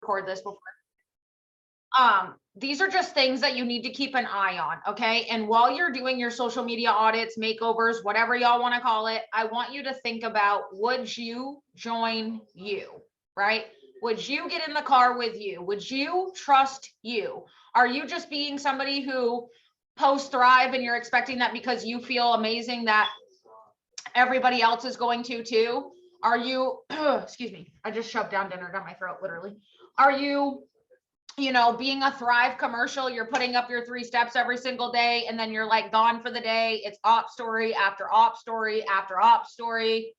record this before. These are just things that you need to keep an eye on, okay? And while you're doing your social media audits, makeovers, whatever y'all want to call it, I want you to think about, would you join you, right? Would you get in the car with you? Would you trust you? Are you just being somebody who posts Thrive and you're expecting that because you feel amazing that everybody else is going to too? Are you, excuse me, I just shoved down dinner down my throat, literally. Are you, being a Thrive commercial, you're putting up your 3 steps every single day and then you're like gone for the day. It's op story after op story after op story.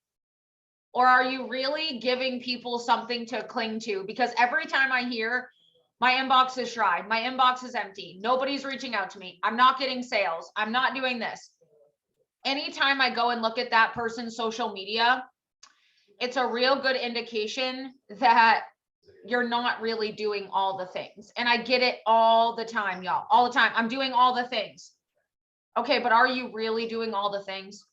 Or are you really giving people something to cling to? Because every time I hear my inbox is dry, my inbox is empty, nobody's reaching out to me, I'm not getting sales, I'm not doing this. Anytime I go and look at that person's social media, it's a real good indication that you're not really doing all the things. And I get it all the time, y'all, all the time. I'm doing all the things. Okay, but are you really doing all the things?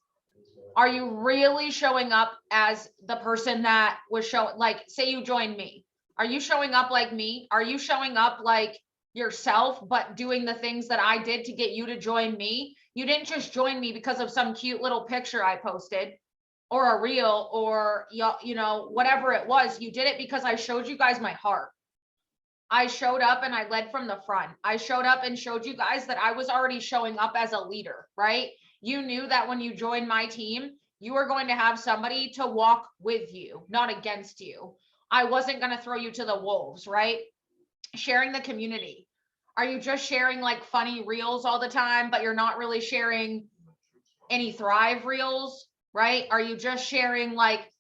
Are you really showing up as the person that was showing, like, say you joined me. Are you showing up like me? Are you showing up like yourself, but doing the things that I did to get you to join me? You didn't just join me because of some cute little picture I posted or a reel or, whatever it was. You did it because I showed you guys my heart. I showed up and I led from the front. I showed up and showed you guys that I was already showing up as a leader, right? You knew that when you joined my team, you were going to have somebody to walk with you, not against you. I wasn't going to throw you to the wolves, right? Sharing the community. Are you just sharing like funny reels all the time, but you're not really sharing any Thrive reels, right? Are you just sharing like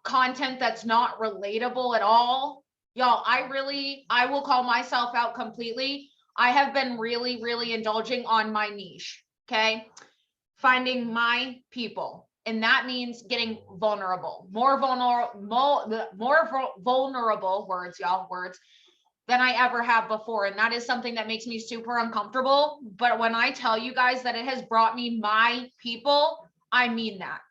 content that's not relatable at all? Y'all, I will call myself out completely. I have been really, really indulging on my niche. Okay. Finding my people. And that means getting vulnerable, more vulnerable words, y'all, words than I ever have before. And that is something that makes me super uncomfortable. But when I tell you guys that it has brought me my people, I mean that.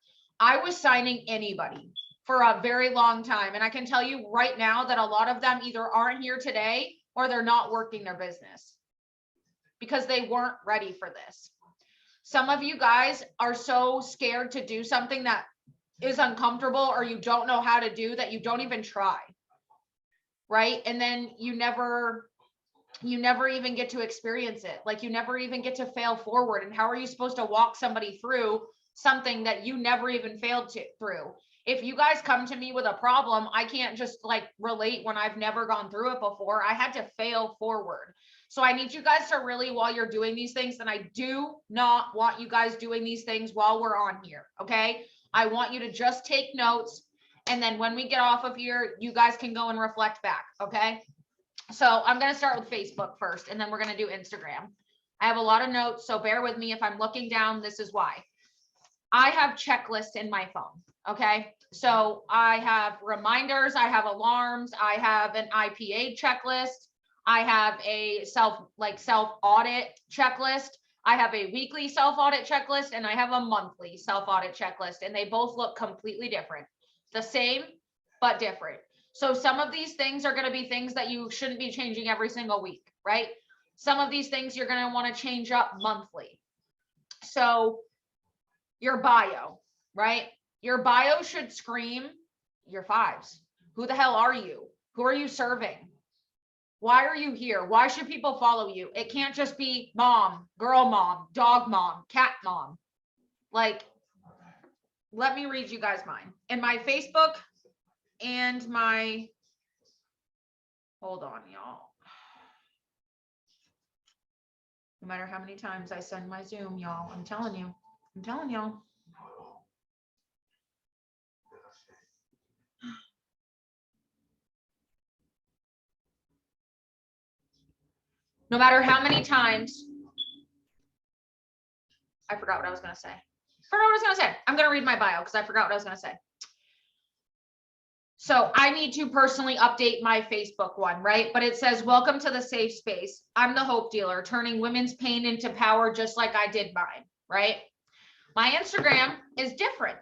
I was signing anybody for a very long time. And I can tell you right now that a lot of them either aren't here today or they're not working their business because they weren't ready for this. Some of you guys are so scared to do something that is uncomfortable or you don't know how to do that you don't even try, right? And then you never even get to experience it. Like you never even get to fail forward. And how are you supposed to walk somebody through something that you never even failed through? If you guys come to me with a problem, I can't just like relate when I've never gone through it before. I had to fail forward. So I need you guys to really, while you're doing these things, and I do not want you guys doing these things while we're on here, okay? I want you to just take notes. And then when we get off of here, you guys can go and reflect back, okay? So I'm going to start with Facebook first, and then we're going to do Instagram. I have a lot of notes, so bear with me. If I'm looking down, this is why. I have checklists in my phone, okay? So I have reminders, I have alarms, I have an IPA checklist. I have a self audit checklist. I have a weekly self audit checklist and I have a monthly self audit checklist, and they both look completely different. The same, but different. So some of these things are going to be things that you shouldn't be changing every single week, right? Some of these things you're going to want to change up monthly. So your bio, right? Your bio should scream your 5s. Who the hell are you? Who are you serving? Why are you here? Why should people follow you? It can't just be mom, girl mom, dog mom, cat mom. Like, let me read you guys mine. In my Facebook and my, hold on, y'all. No matter how many times I send my Zoom, y'all, I'm telling y'all. No matter how many times, I forgot what I was going to say. I'm going to read my bio because I forgot what I was going to say. So I need to personally update my Facebook one, right? But it says, welcome to the safe space. I'm the hope dealer, turning women's pain into power just like I did mine, right? My Instagram is different.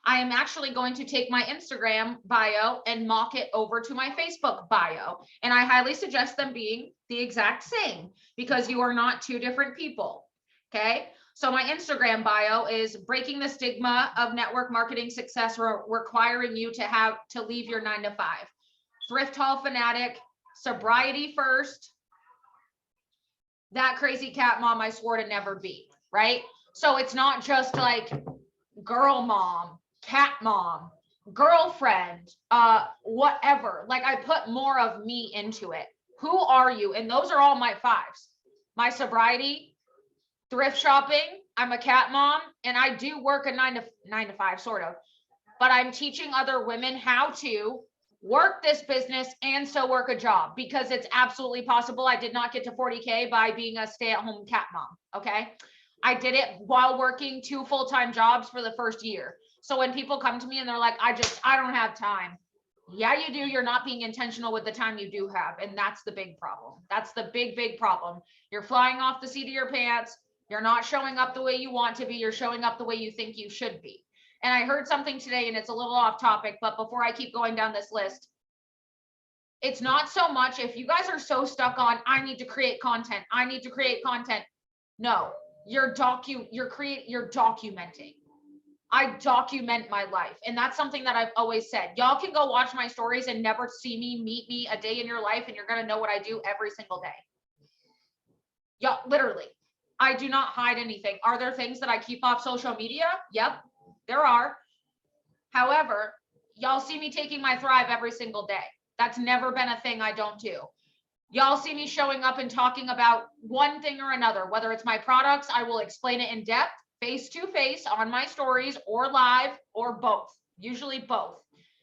I am actually going to take my Instagram bio and mock it over to my Facebook bio. And I highly suggest them being the exact same because you are not two different people. Okay. So my Instagram bio is breaking the stigma of network marketing success, requiring you to leave your 9 to 5. Thrift haul fanatic, sobriety first, that crazy cat mom I swore to never be, right? So it's not just like girl mom, cat mom, girlfriend, whatever. Like I put more of me into it. Who are you? And those are all my 5s. My sobriety, thrift shopping, I'm a cat mom, and I do work a 9 to 5 sort of, but I'm teaching other women how to work this business and still work a job because it's absolutely possible. I did not get to 40K by being a stay-at-home cat mom. Okay. I did it while working 2 full-time jobs for the first year. So when people come to me and they're like, I don't have time. Yeah, you do. You're not being intentional with the time you do have. And that's the big problem. That's the big problem. You're flying off the seat of your pants. You're not showing up the way you want to be. You're showing up the way you think you should be. And I heard something today, and it's a little off topic, but before I keep going down this list, it's not so much if you guys are so stuck on, I need to create content. I need to create content. No, you're documenting. I document my life. And that's something that I've always said. Y'all can go watch my stories and never see me, meet me a day in your life, and you're going to know what I do every single day. Y'all, literally, I do not hide anything. Are there things that I keep off social media? Yep, there are. However, y'all see me taking my Thrive every single day. That's never been a thing I don't do. Y'all see me showing up and talking about one thing or another, whether it's my products, I will explain it in depth, face to face on my stories or live or both, usually both,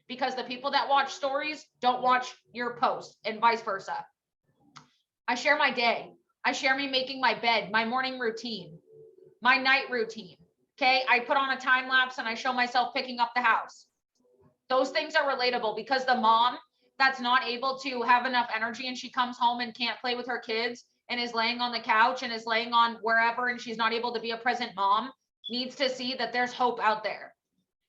because the people that watch stories don't watch your post and vice versa. I share my day. I share me making my bed, my morning routine, my night routine. Okay. I put on a time lapse and I show myself picking up the house. Those things are relatable because the mom that's not able to have enough energy and she comes home and can't play with her kids and is laying on the couch and is laying on wherever and she's not able to be a present mom needs to see that there's hope out there.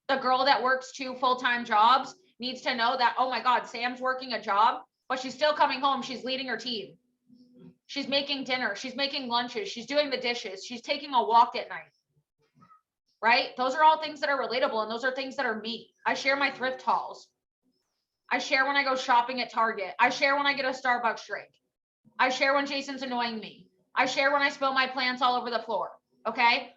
The girl that works 2 full-time jobs needs to know that, oh my God, Sam's working a job, but she's still coming home. She's leading her team. She's making dinner. She's making lunches. She's doing the dishes. She's taking a walk at night. Right? Those are all things that are relatable. And those are things that are me. I share my thrift hauls. I share when I go shopping at Target. I share when I get a Starbucks drink. I share when Jason's annoying me. I share when I spill my plants all over the floor. Okay.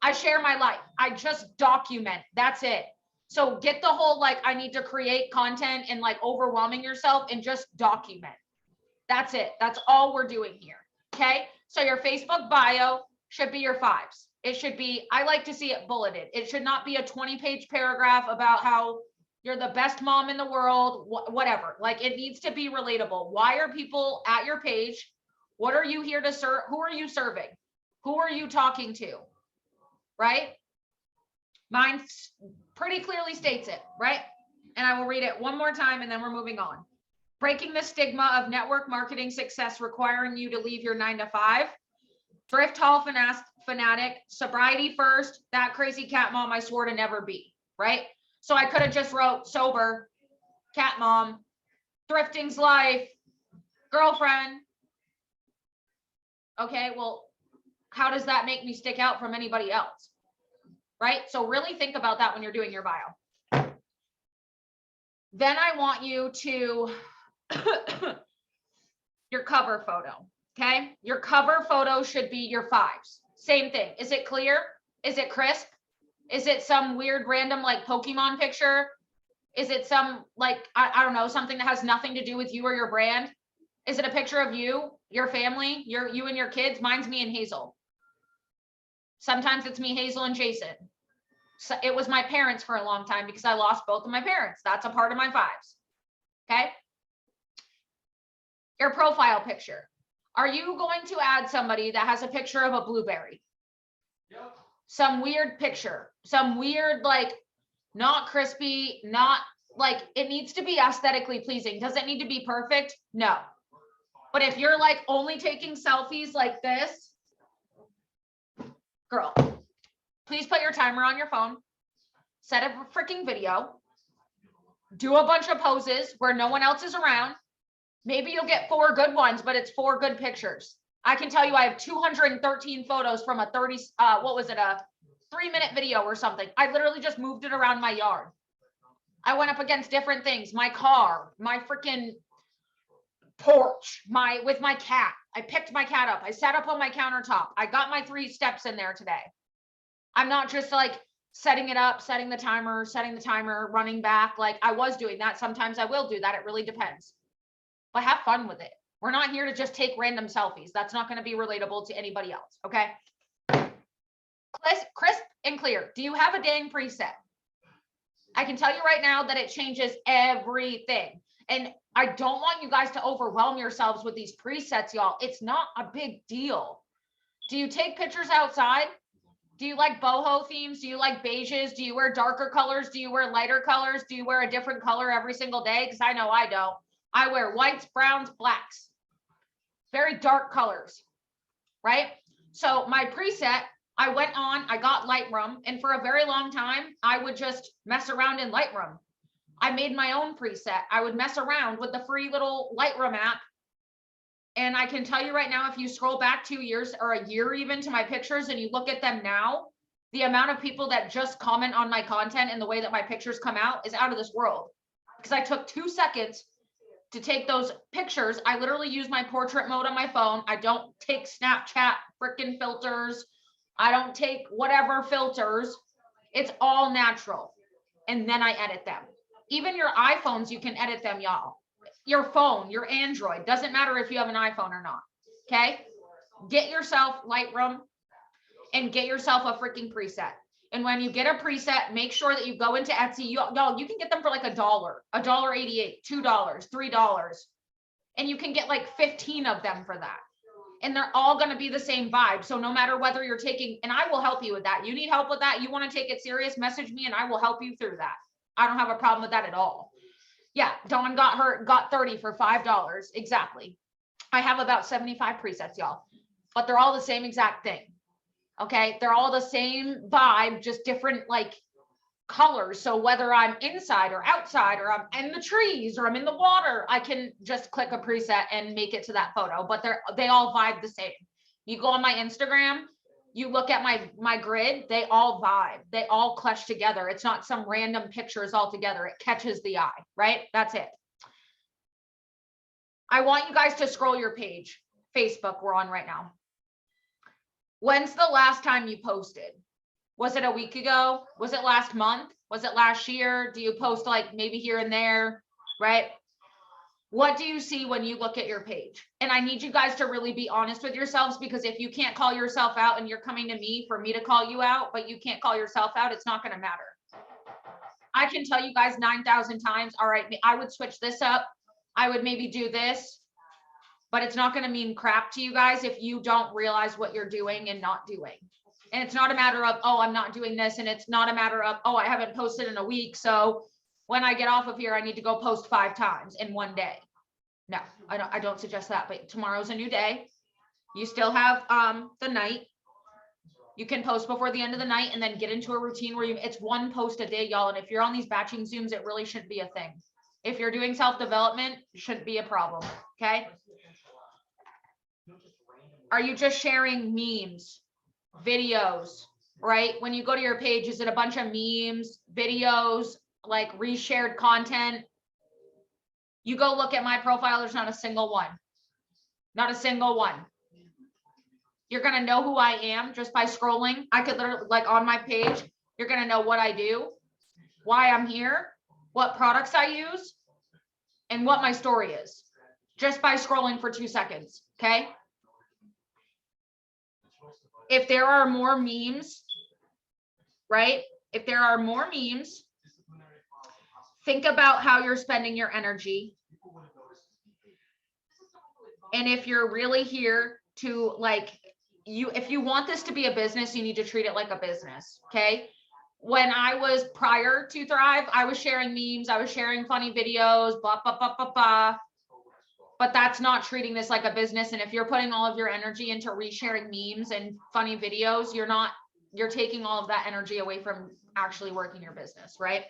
I share my life. I just document. That's it. So get the whole, like, I need to create content and like overwhelming yourself and just document. That's it. That's all we're doing here. Okay. So your Facebook bio should be your 5s. It should be, I like to see it bulleted. It should not be a 20-page paragraph about how you're the best mom in the world, whatever. Like it needs to be relatable. Why are people at your page? What are you here to serve? Who are you serving? Who are you talking to? Right? Mine pretty clearly states it, right? And I will read it one more time and then we're moving on. Breaking the stigma of network marketing success, requiring you to leave your 9 to 5. Thrift haul fanatic, sobriety first, that crazy cat mom I swore to never be, right? So I could have just wrote sober, cat mom, thrifting's life, girlfriend. Okay, well, how does that make me stick out from anybody else? Right? So really think about that when you're doing your bio. Then I want you to, your cover photo. Okay. Your cover photo should be your 5s. Same thing. Is it clear? Is it crisp? Is it some weird random like Pokemon picture? Is it some like, I don't know, something that has nothing to do with you or your brand? Is it a picture of you, your family, you and your kids? Mine's me and Hazel. Sometimes it's me, Hazel, and Jason. So it was my parents for a long time because I lost both of my parents. That's a part of my 5s. Okay. Your profile picture. Are you going to add somebody that has a picture of a blueberry? Yep. Some weird picture, some weird, like not crispy, not like, it needs to be aesthetically pleasing. Does it need to be perfect? No. But if you're like only taking selfies like this, girl, please put your timer on your phone. set a freaking video, do a bunch of poses where no one else is around. Maybe you'll get 4 good ones, but it's 4 good pictures. I can tell you I have 213 photos from a 30, what was it, a 3-minute video or something. I literally just moved it around my yard. I went up against different things, my car, my freaking porch, with my cat. I picked my cat up. I sat up on my countertop. I got my 3 steps in there today. I'm not just like setting it up, setting the timer, running back. Like I was doing that. Sometimes I will do that. It really depends. But have fun with it. We're not here to just take random selfies. That's not going to be relatable to anybody else. Okay. Crisp and clear. Do you have a dang preset? I can tell you right now that it changes everything. And I don't want you guys to overwhelm yourselves with these presets, y'all. It's not a big deal. Do you take pictures outside? Do you like boho themes? Do you like beiges? Do you wear darker colors? Do you wear lighter colors? Do you wear a different color every single day? Because I know I don't. I wear whites, browns, blacks, very dark colors, right? So my preset, I went on, I got Lightroom, and for a very long time, I would just mess around in Lightroom. I made my own preset. I would mess around with the free little Lightroom app. And I can tell you right now, if you scroll back 2 years or a year even to my pictures and you look at them now, the amount of people that just comment on my content and the way that my pictures come out is out of this world. Because I took 2 seconds to take those pictures. I literally use my portrait mode on my phone. I don't take Snapchat freaking filters. I don't take whatever filters. It's all natural. And then I edit them. Even your iPhones, you can edit them, y'all. Your phone, your Android, doesn't matter if you have an iPhone or not. Okay. Get yourself Lightroom and get yourself a freaking preset. And when you get a preset, make sure that you go into Etsy. Y'all, you can get them for like $1, $1.88, $2, $3. And you can get like 15 of them for that. And they're all going to be the same vibe. So no matter whether you're taking, and I will help you with that. You need help with that. You want to take it serious, message me and I will help you through that. I don't have a problem with that at all. Yeah. Dawn got 30 for $5. Exactly. I have about 75 presets, y'all, but they're all the same exact thing. Okay. They're all the same vibe, just different like colors. So whether I'm inside or outside, or I'm in the trees or I'm in the water, I can just click a preset and make it to that photo, but they all vibe the same. You go on my Instagram, you look at my grid, they all vibe. They all clutch together. It's not some random pictures all together. It catches the eye, right? That's it. I want you guys to scroll your page. Facebook, we're on right now. When's the last time you posted? Was it a week ago? Was it last month? Was it last year? Do you post like maybe here and there, right? What do you see when you look at your page? And I need you guys to really be honest with yourselves, because if you can't call yourself out and you're coming to me for me to call you out, but you can't call yourself out, it's not going to matter. I can tell you guys 9,000 times, all right, I would switch this up. I would maybe do this, but it's not going to mean crap to you guys if you don't realize what you're doing and not doing. And it's not a matter of, oh, I'm not doing this. And it's not a matter of, oh, I haven't posted in a week, so when I get off of here, I need to go post 5 times in one day. No, I don't suggest that, but tomorrow's a new day. You still have the night. You can post before the end of the night and then get into a routine where it's 1 post a day, y'all. And if you're on these batching Zooms, it really shouldn't be a thing. If you're doing self-development, it shouldn't be a problem, okay? Are you just sharing memes, videos, right? When you go to your page, is it a bunch of memes, videos, like reshared content? You go look at my profile, there's not a single one. Not a single one. You're going to know who I am just by scrolling. I could literally, like on my page, you're going to know what I do, why I'm here, what products I use, and what my story is, just by scrolling for 2 seconds, okay? If there are more memes, right? If there are more memes, think about how you're spending your energy. And if you're really here to if you want this to be a business, you need to treat it like a business. Okay. When I was prior to Thrive, I was sharing memes. I was sharing funny videos, blah, blah, blah, blah, blah. But that's not treating this like a business. And if you're putting all of your energy into resharing memes and funny videos, you're not you're taking all of that energy away from actually working your business, right?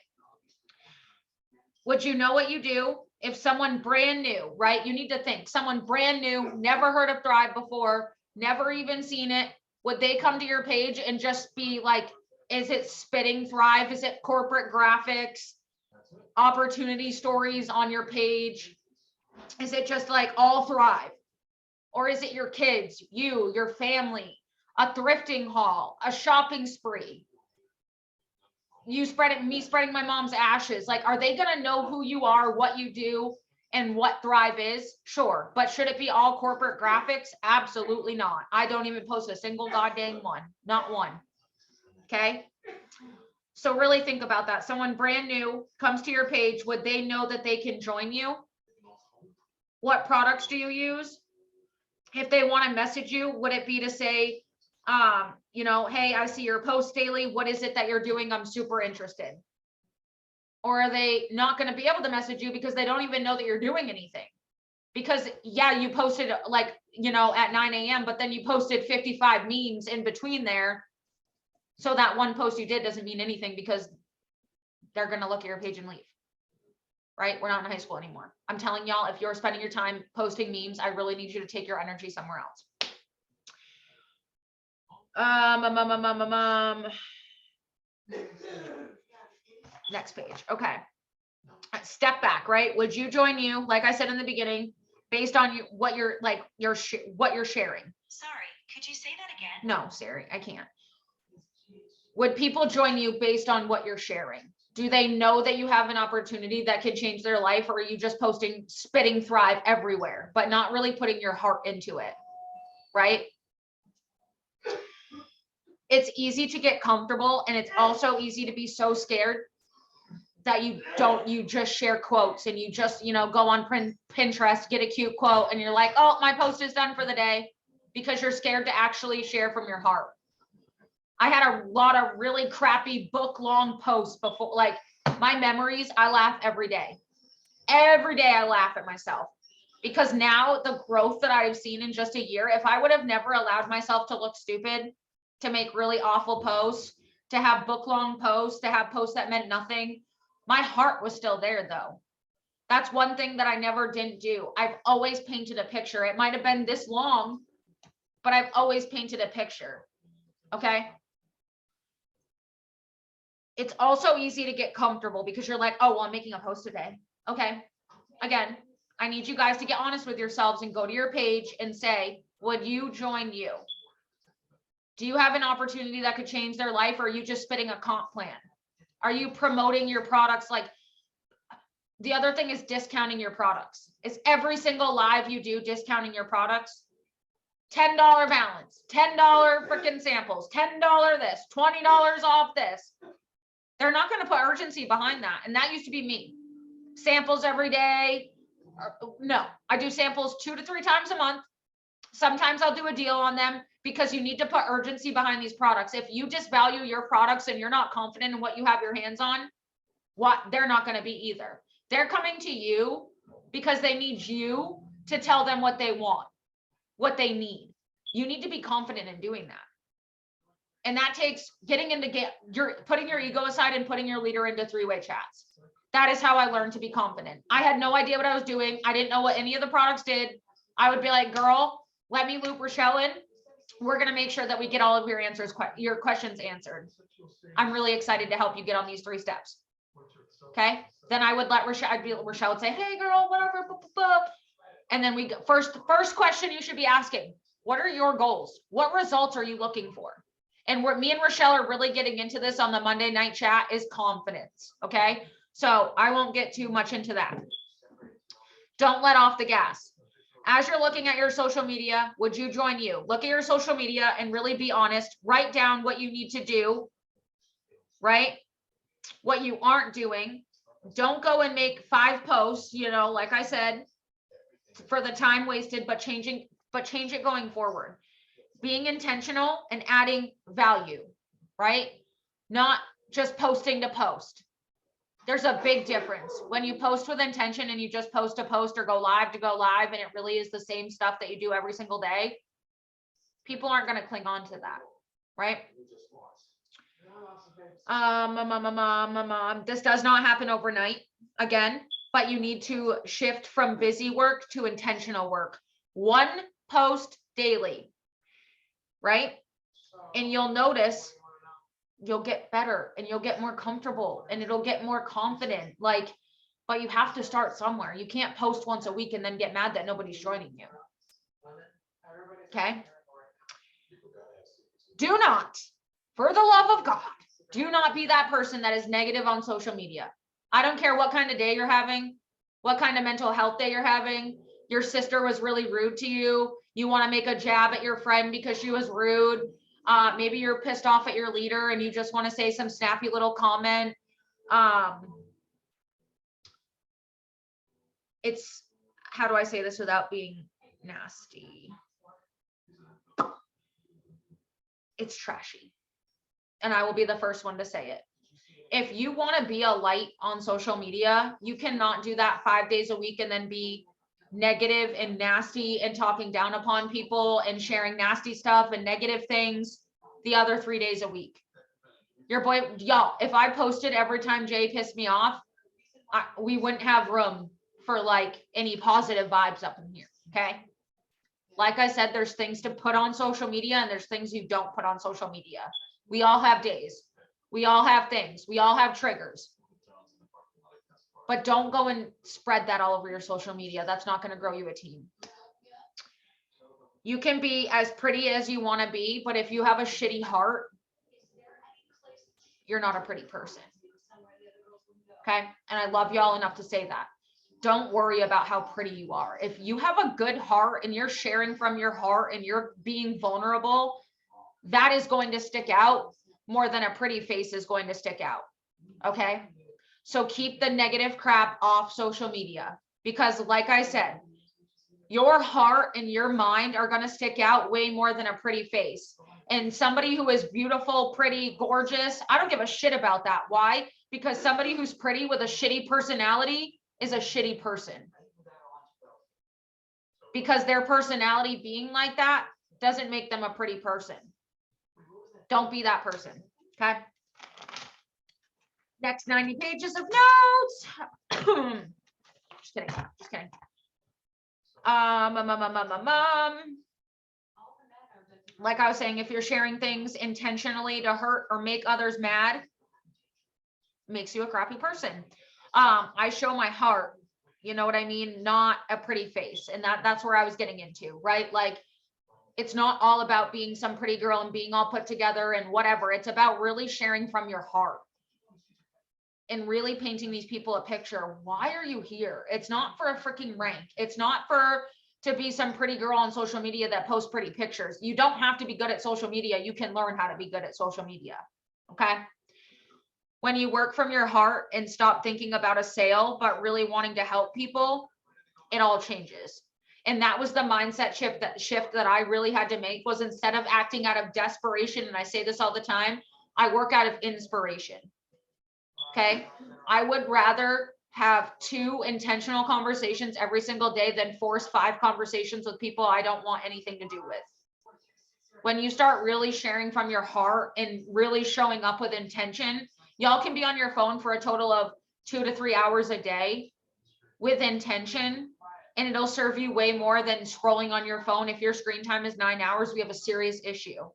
Would you know what you do if someone brand new, right? You need to think someone brand new, never heard of Thrive before, never even seen it. Would they come to your page and just be like, is it spitting Thrive? Is it corporate graphics, opportunity stories on your page? Is it just like all Thrive? Or is it your kids, you, your family, a thrifting haul, a shopping spree? You spreading, me spreading my mom's ashes. Like, are they going to know who you are, what you do, and what Thrive is? Sure. But should it be all corporate graphics? Absolutely not. I don't even post a single goddamn one, not one. Okay. So really think about that. Someone brand new comes to your page. Would they know that they can join you? What products do you use? If they want to message you, would it be to say, you know, hey, I see your post daily. What is it that you're doing? I'm super interested. Or are they not going to be able to message you because they don't even know that you're doing anything? Because yeah, you posted like, you know, at 9 a.m., but then you posted 55 memes in between there. So that one post you did doesn't mean anything because they're going to look at your page and leave. Right? We're not in high school anymore. I'm telling y'all, if you're spending your time posting memes, I really need you to take your energy somewhere else. Next page. Okay. Step back, right? Would you join you? Like I said in the beginning, based on you, what you're like, what you're sharing. Sorry, could you say that again? No, Sari, I can't. Would people join you based on what you're sharing? Do they know that you have an opportunity that could change their life, or are you just posting spitting Thrive everywhere, but not really putting your heart into it? Right? It's easy to get comfortable, and it's also easy to be so scared that you just share quotes and you just, you know, go on Pinterest, get a cute quote, and you're like, oh, my post is done for the day, because you're scared to actually share from your heart. I had a lot of really crappy book long posts before, like my memories. I laugh every day. Every day I laugh at myself, because now the growth that I've seen in just a year, if I would have never allowed myself to look stupid, to make really awful posts, to have book long posts, to have posts that meant nothing, my heart was still there though. That's one thing that I never didn't do. I've always painted a picture. It might've been this long, but I've always painted a picture. Okay. It's also easy to get comfortable because you're like, oh, well, I'm making a post today. Okay. Again, I need you guys to get honest with yourselves and go to your page and say, would you join you? Do you have an opportunity that could change their life, or are you just spitting a comp plan? Are you promoting your products? Like, the other thing is discounting your products. Is every single live you do discounting your products? $10 balance, $10 freaking samples, $10 this, $20 off this. They're not going to put urgency behind that. And that used to be me. Samples every day. No, I do samples 2 to 3 times a month. Sometimes I'll do a deal on them, because you need to put urgency behind these products. If you disvalue your products and you're not confident in what you have your hands on, they're not going to be either. They're coming to you because they need you to tell them what they want, what they need. You need to be confident in doing that. And that takes putting your ego aside and putting your leader into 3-way chats. That is how I learned to be confident. I had no idea what I was doing. I didn't know what any of the products did. I would be like, girl, let me loop Rochelle in. We're going to make sure that we get all of your questions answered. I'm really excited to help you get on these 3 steps. Okay. Then I would let Rochelle would say, hey girl, whatever. Blah, blah, blah. And then first question you should be asking, what are your goals? What results are you looking for? And me and Rochelle are really getting into this on the Monday night chat is confidence. Okay. So I won't get too much into that. Don't let off the gas. As you're looking at your social media, would you join you? Look at your social media and really be honest. Write down what you need to do, right? What you aren't doing. Don't go and make 5 posts, you know, like I said, for the time wasted, but change it going forward. Being intentional and adding value, right? Not just posting to post. There's a big difference when you post with intention and you just post to post or go live to go live, and it really is the same stuff that you do every single day. People aren't going to cling on to that, right? This does not happen overnight again, but you need to shift from busy work to intentional work. One post daily, right? And you'll notice you'll get better and you'll get more comfortable and it'll get more confident. Like, but you have to start somewhere. You can't post once a week and then get mad that nobody's joining you. Okay. Do not, for the love of God, do not be that person that is negative on social media. I don't care what kind of day you're having, what kind of mental health day you're having. Your sister was really rude to you. You want to make a jab at your friend because she was rude. Maybe you're pissed off at your leader and you just want to say some snappy little comment. It's, how do I say this without being nasty? It's trashy. And I will be the first one to say it. If you want to be a light on social media, you cannot do that 5 days a week and then be negative and nasty and talking down upon people and sharing nasty stuff and negative things the other 3 days a week. Your boy, y'all, if I posted every time Jay pissed me off, we wouldn't have room for like any positive vibes up in here. Okay. Like I said, there's things to put on social media and there's things you don't put on social media. We all have days. We all have things. We all have triggers. But don't go and spread that all over your social media. That's not going to grow you a team. You can be as pretty as you want to be, but if you have a shitty heart, you're not a pretty person. Okay. And I love y'all enough to say that. Don't worry about how pretty you are. If you have a good heart and you're sharing from your heart and you're being vulnerable, that is going to stick out more than a pretty face is going to stick out. Okay. So keep the negative crap off social media because like I said, your heart and your mind are going to stick out way more than a pretty face. And somebody who is beautiful, pretty, gorgeous, I don't give a shit about that. Why? Because somebody who's pretty with a shitty personality is a shitty person. Because their personality being like that doesn't make them a pretty person. Don't be that person. Okay. Next 90 pages of notes. Just kidding. Just kidding. Like I was saying, if you're sharing things intentionally to hurt or make others mad, makes you a crappy person. I show my heart, you know what I mean? Not a pretty face. And that's where I was getting into, right? Like, it's not all about being some pretty girl and being all put together and whatever. It's about really sharing from your heart and really painting these people a picture. Why are you here? It's not for a freaking rank. It's not to be some pretty girl on social media that posts pretty pictures. You don't have to be good at social media. You can learn how to be good at social media. Okay. When you work from your heart and stop thinking about a sale, but really wanting to help people, it all changes. And that was the mindset shift that I really had to make, was instead of acting out of desperation, and I say this all the time, I work out of inspiration. Okay. I would rather have 2 intentional conversations every single day than force 5 conversations with people I don't want anything to do with. When you start really sharing from your heart and really showing up with intention, y'all can be on your phone for a total of 2 to 3 hours a day with intention, and it'll serve you way more than scrolling on your phone. If your screen time is 9 hours, we have a serious issue.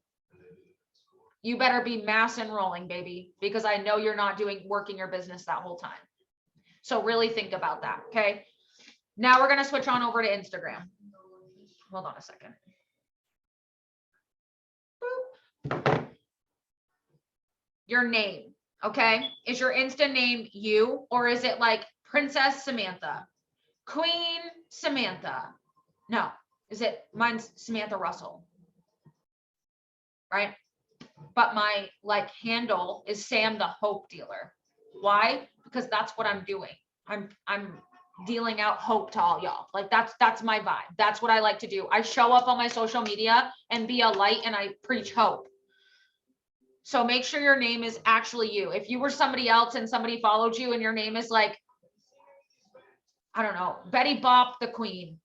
You better be mass enrolling, baby, because I know you're not working your business that whole time. So really think about that. Okay. Now we're going to switch on over to Instagram. Hold on a second. Boop. Your name. Okay. Is your Insta name you, or is it like Princess Samantha, Queen Samantha? No. Is it, mine's Samantha Russell. Right. But my like handle is Sam the Hope Dealer. Why? Because that's what I'm doing. I'm dealing out hope to all y'all. Like that's my vibe. That's what I like to do. I show up on my social media and be a light, and I preach hope. So make sure your name is actually you. If you were somebody else and somebody followed you and your name is like, I don't know, Betty Bop the Queen.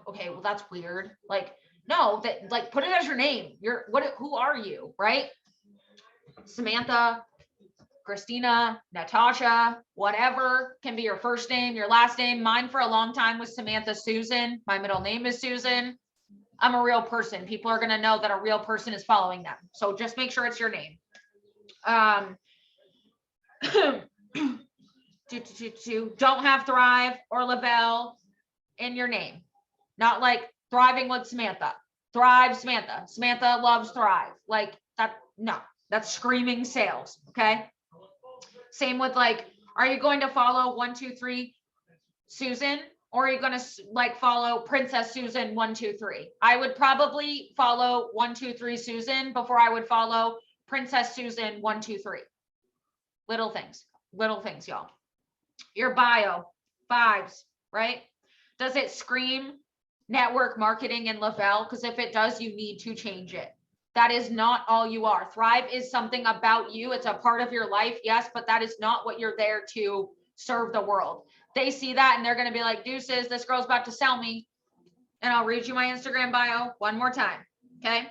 Okay, well that's weird. Like, no, that like put it as your name. Who are you, right? Samantha, Christina, Natasha, whatever can be your first name, your last name. Mine for a long time was Samantha Susan. My middle name is Susan. I'm a real person. People are going to know that a real person is following them. So just make sure it's your name. Don't have Thrive or Lavelle in your name. Not like thriving with Samantha. Thrive Samantha. Samantha loves Thrive. Like that. No, that's screaming sales. Okay. Same with like, are you going to follow 123 Susan? Or are you going to like follow Princess Susan 123? I would probably follow 123 Susan before I would follow Princess Susan 123. Little things, y'all. Your bio, vibes, right? Does it scream network marketing and Lavelle? Because if it does, you need to change it. That is not all you are. Thrive is something about you. It's a part of your life, yes, but that is not what you're there to serve the world. They see that and they're going to be like, deuces, this girl's about to sell me. And I'll read you my Instagram bio one more time. Okay.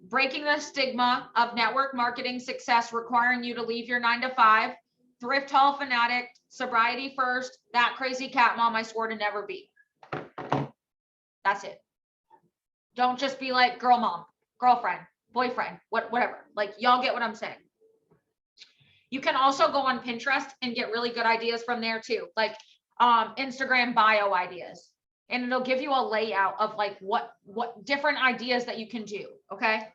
Breaking the stigma of network marketing success requiring you to leave your 9 to 5, thrift haul fanatic, sobriety first, that crazy cat mom I swore to never be. That's it. Don't just be like girl mom, girlfriend, boyfriend, whatever. Like y'all get what I'm saying. You can also go on Pinterest and get really good ideas from there too. Like Instagram bio ideas. And it'll give you a layout of like what different ideas that you can do. Okay.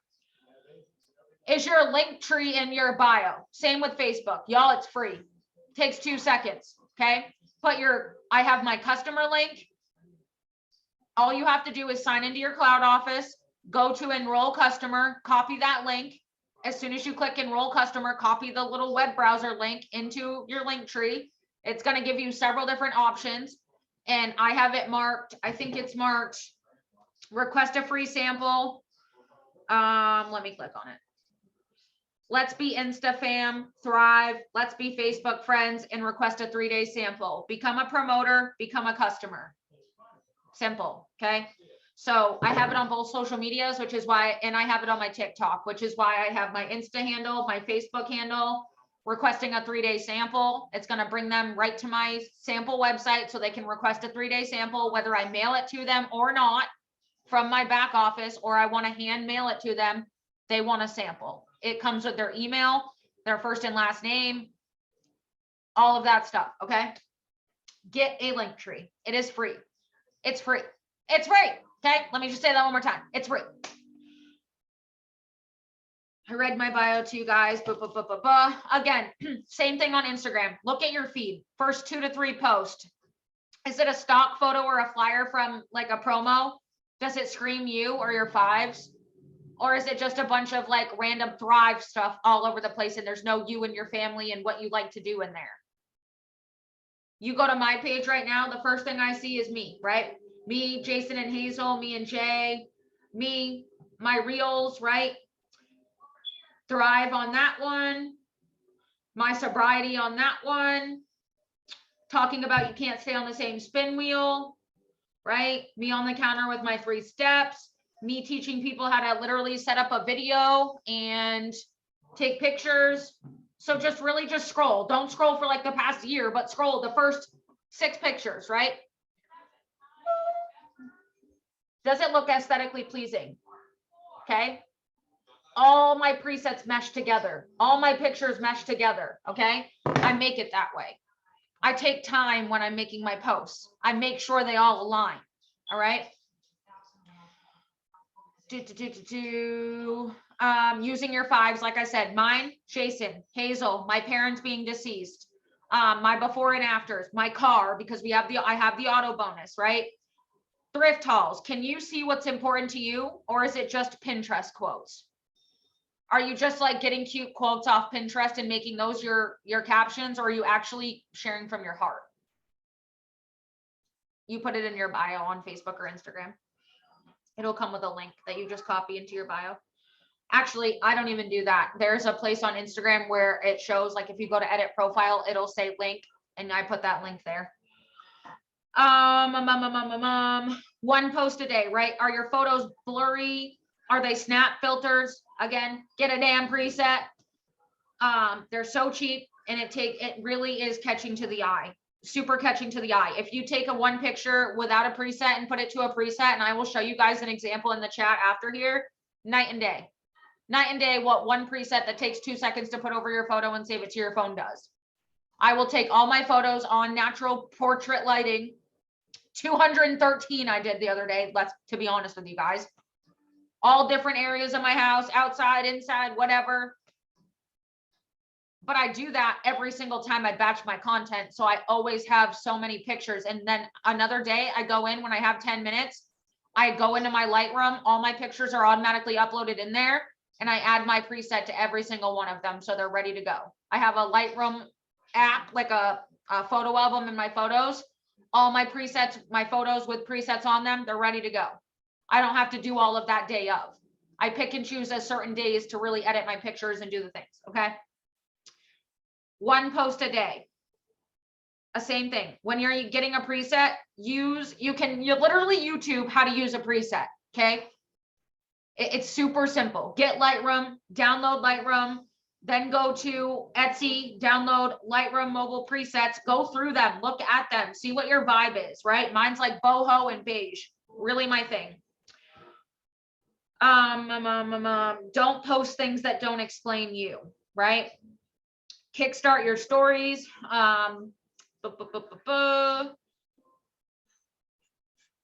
Is your link tree in your bio? Same with Facebook. Y'all, it's free. Takes 2 seconds. Okay. I have my customer link. All you have to do is sign into your cloud office, go to enroll customer, copy that link. As soon as you click enroll customer, copy the little web browser link into your link tree. It's going to give you several different options. And I have it marked. I think it's marked request a free sample. Let me click on it. Let's be InstaFam, Thrive. Let's be Facebook friends and request a 3-day sample. Become a promoter, become a customer. Simple. Okay. So I have it on both social medias, which is why, and I have it on my TikTok, which is why I have my Insta handle, my Facebook handle, requesting a 3-day sample. It's going to bring them right to my sample website so they can request a 3-day sample, whether I mail it to them or not from my back office, or I want to hand mail it to them. They want a sample. It comes with their email, their first and last name, all of that stuff. Okay. Get a link tree. It is free. It's free. It's free. Okay. Let me just say that one more time. It's free. I read my bio to you guys. Again, same thing on Instagram. Look at your feed. First 2 to 3 posts. Is it a stock photo or a flyer from like a promo? Does it scream you or your fives? Or is it just a bunch of like random Thrive stuff all over the place and there's no you and your family and what you like to do in there? You go to my page right now, the first thing I see is me, right? Me, Jason and Hazel, me and Jay, me, my reels, right? Thrive on that one. My sobriety on that one. Talking about you can't stay on the same spin wheel, right? Me on the counter with my 3 steps. Me teaching people how to literally set up a video and take pictures. So just really just scroll. Don't scroll for like the past year, but scroll the first 6 pictures, right? Does it look aesthetically pleasing? Okay. All my presets mesh together. All my pictures mesh together. Okay. I make it that way. I take time when I'm making my posts. I make sure they all align. All right. Using your fives, like I said, mine, Jason, Hazel, my parents being deceased, my before and afters, my car, because I have the auto bonus, right? Thrift hauls. Can you see what's important to you, or is it just Pinterest quotes? Are you just like getting cute quotes off Pinterest and making those your captions, or are you actually sharing from your heart? You put it in your bio on Facebook or Instagram. It'll come with a link that you just copy into your bio. Actually, I don't even do that. There's a place on Instagram where it shows, like if you go to edit profile, it'll say link, and I put that link there. One post a day, right? Are your photos blurry? Are they snap filters? Again, get a damn preset. They're so cheap, and it really is catching to the eye, super catching to the eye. If you take a one picture without a preset and put it to a preset, and I will show you guys an example in the chat after here, night and day. Night and day what one preset that takes 2 seconds to put over your photo and save it to your phone does. I will take all my photos on natural portrait lighting. 213 I did the other day, to be honest with you guys. All different areas of my house, outside, inside, whatever. But I do that every single time I batch my content. So I always have so many pictures. And then another day I go in when I have 10 minutes, I go into my Lightroom, all my pictures are automatically uploaded in there, and I add my preset to every single one of them. So they're ready to go. I have a Lightroom app, like a photo album in my photos, all my presets, my photos with presets on them, they're ready to go. I don't have to do all of that day of. I pick and choose a certain days to really edit my pictures and do the things. Okay. One post a day. Same thing. When you're getting a preset, you literally YouTube how to use a preset. Okay. It's super simple. Get Lightroom, download Lightroom, then go to Etsy, download Lightroom mobile presets, go through them, look at them, see what your vibe is, right? Mine's like boho and beige, really my thing. Don't post things that don't explain you, right? Kickstart your stories.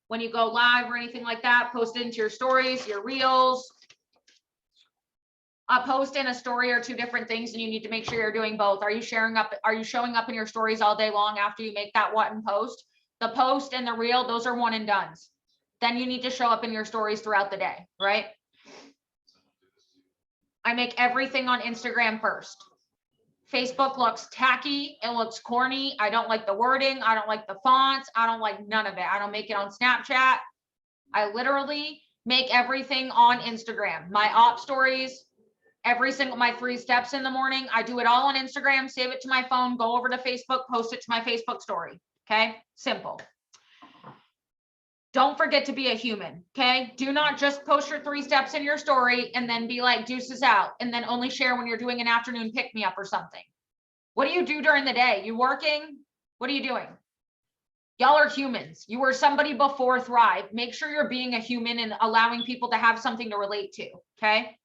When you go live or anything like that, post it into your stories, your reels. A post and a story are two different things, and you need to make sure you're doing both. Are you showing up in your stories all day long after you make that one post? The post and the reel, those are one and dones. Then you need to show up in your stories throughout the day, right? I make everything on Instagram first. Facebook looks tacky. It looks corny. I don't like the wording. I don't like the fonts. I don't like none of it. I don't make it on Snapchat. I literally make everything on Instagram. My op stories, my 3 steps in the morning, I do it all on Instagram, save it to my phone, go over to Facebook, post it to my Facebook story. Okay. Simple. Don't forget to be a human. Okay. Do not just post your 3 steps in your story and then be like deuces out, and then only share when you're doing an afternoon pick me up or something. What do you do during the day? You working? What are you doing? Y'all are humans. You were somebody before Thrive. Make sure you're being a human and allowing people to have something to relate to. Okay.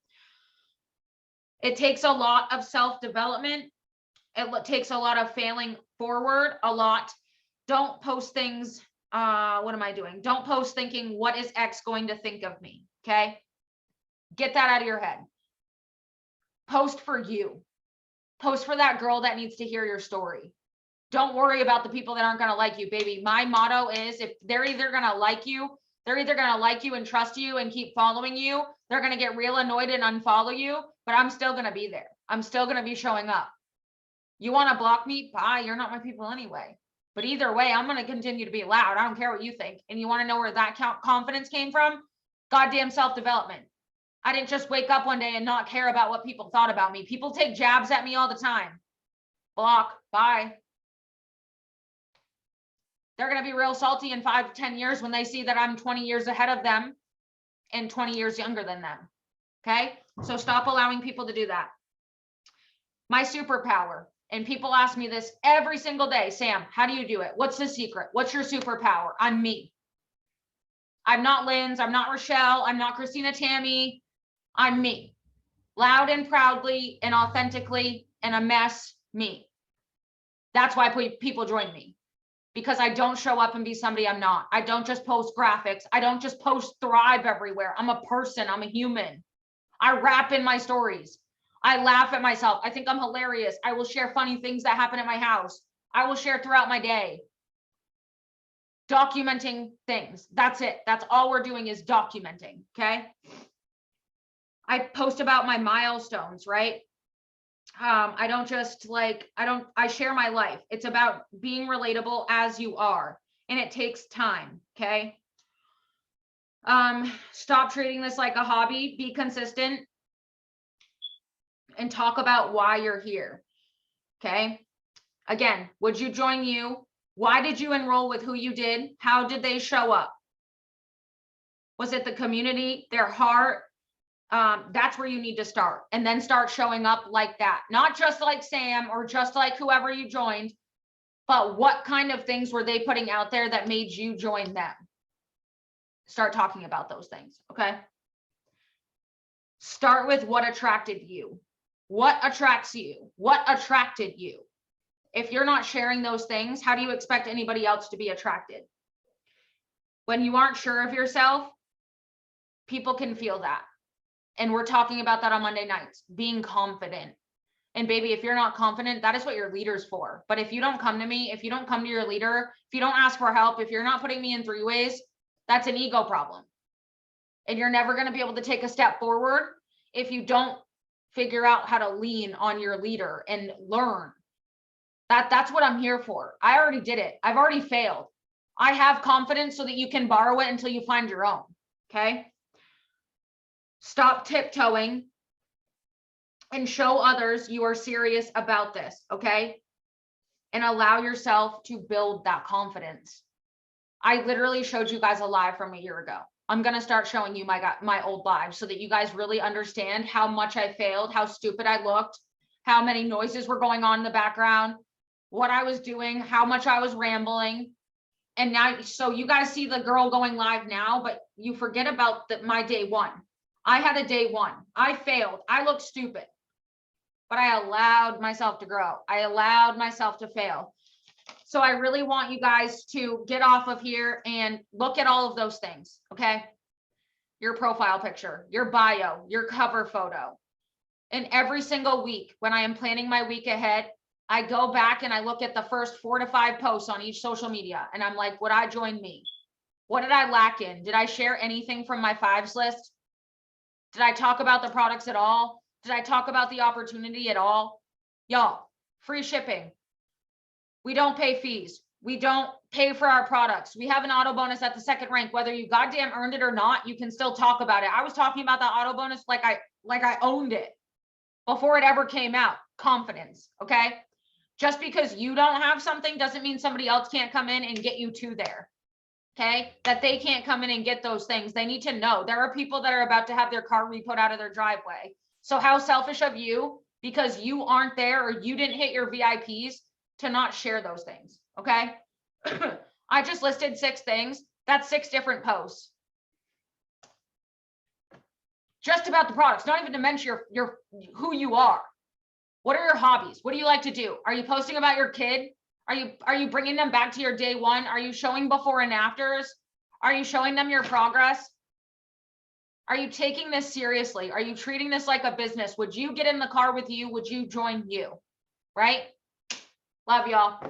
It takes a lot of self-development. It takes a lot of failing forward, a lot. Don't post things. What am I doing? Don't post thinking, what is X going to think of me? Okay. Get that out of your head. Post for you. Post for that girl that needs to hear your story. Don't worry about the people that aren't going to like you, baby. My motto is, if they're either going to like you and trust you and keep following you. They're going to get real annoyed and unfollow you, but I'm still going to be there. I'm still going to be showing up. You want to block me? Bye. You're not my people anyway. But either way, I'm going to continue to be loud. I don't care what you think. And you want to know where that confidence came from? Goddamn self-development. I didn't just wake up one day and not care about what people thought about me. People take jabs at me all the time. Block. Bye. They're going to be real salty in 5 to 10 years when they see that I'm 20 years ahead of them and 20 years younger than them. Okay. So stop allowing people to do that. My superpower. And people ask me this every single day. Sam, how do you do it? What's the secret? What's your superpower? I'm me. I'm not Lynn's. I'm not Rochelle. I'm not Christina Tammy. I'm me. Loud and proudly and authentically and a mess, me. That's why people join me. Because I don't show up and be somebody I'm not. I don't just post graphics. I don't just post Thrive everywhere. I'm a person. I'm a human. I rap in my stories. I laugh at myself. I think I'm hilarious. I will share funny things that happen at my house. I will share throughout my day. Documenting things. That's it. That's all we're doing is documenting. Okay. I post about my milestones, right? I don't just I share my life. It's about being relatable as you are, and it takes time. Okay. Stop treating this like a hobby, be consistent, and talk about why you're here. Okay. Again, would you join you? Why did you enroll with who you did? How did they show up? Was it the community, their heart, That's where you need to start, and then start showing up like that. Not just like Sam or just like whoever you joined, but what kind of things were they putting out there that made you join them? Start talking about those things, okay? Start with what attracted you. What attracts you? What attracted you? If you're not sharing those things, how do you expect anybody else to be attracted? When you aren't sure of yourself, people can feel that. And we're talking about that on Monday nights, being confident. And baby, if you're not confident, that is what your leader's for. But if you don't come to me, if you don't come to your leader, if you don't ask for help, if you're not putting me in 3 ways, that's an ego problem. And you're never going to be able to take a step forward if you don't figure out how to lean on your leader and learn. That's what I'm here for. I already did it. I've already failed. I have confidence so that you can borrow it until you find your own. Okay. Stop tiptoeing and show others you are serious about this. Okay. And allow yourself to build that confidence. I literally showed you guys a live from a year ago. I'm going to start showing you my old lives so that you guys really understand how much I failed, how stupid I looked, how many noises were going on in the background, what I was doing, how much I was rambling. And now, so you guys see the girl going live now, but you forget about my day one. I had a day one. I failed. I looked stupid, but I allowed myself to grow. I allowed myself to fail. So I really want you guys to get off of here and look at all of those things, okay? Your profile picture, your bio, your cover photo. And every single week when I am planning my week ahead, I go back and I look at the first 4 to 5 posts on each social media. And I'm like, would I join me? What did I lack in? Did I share anything from my 5s list? Did I talk about the products at all? Did I talk about the opportunity at all? Y'all, free shipping. We don't pay fees. We don't pay for our products. We have an auto bonus at the 2nd rank. Whether you goddamn earned it or not, you can still talk about it. I was talking about the auto bonus like I owned it before it ever came out. Confidence, okay? Just because you don't have something doesn't mean somebody else can't come in and get you to there, okay? That they can't come in and get those things. They need to know. There are people that are about to have their car repoed out of their driveway. So how selfish of you, because you aren't there or you didn't hit your VIPs, to not share those things, okay? I just listed 6 things. That's 6 different posts. Just about the products, not even to mention your who you are. What are your hobbies? What do you like to do? Are you posting about your kid? Are you bringing them back to your day one? Are you showing before and afters? Are you showing them your progress? Are you taking this seriously? Are you treating this like a business? Would you get in the car with you? Would you join you? Right? Love y'all.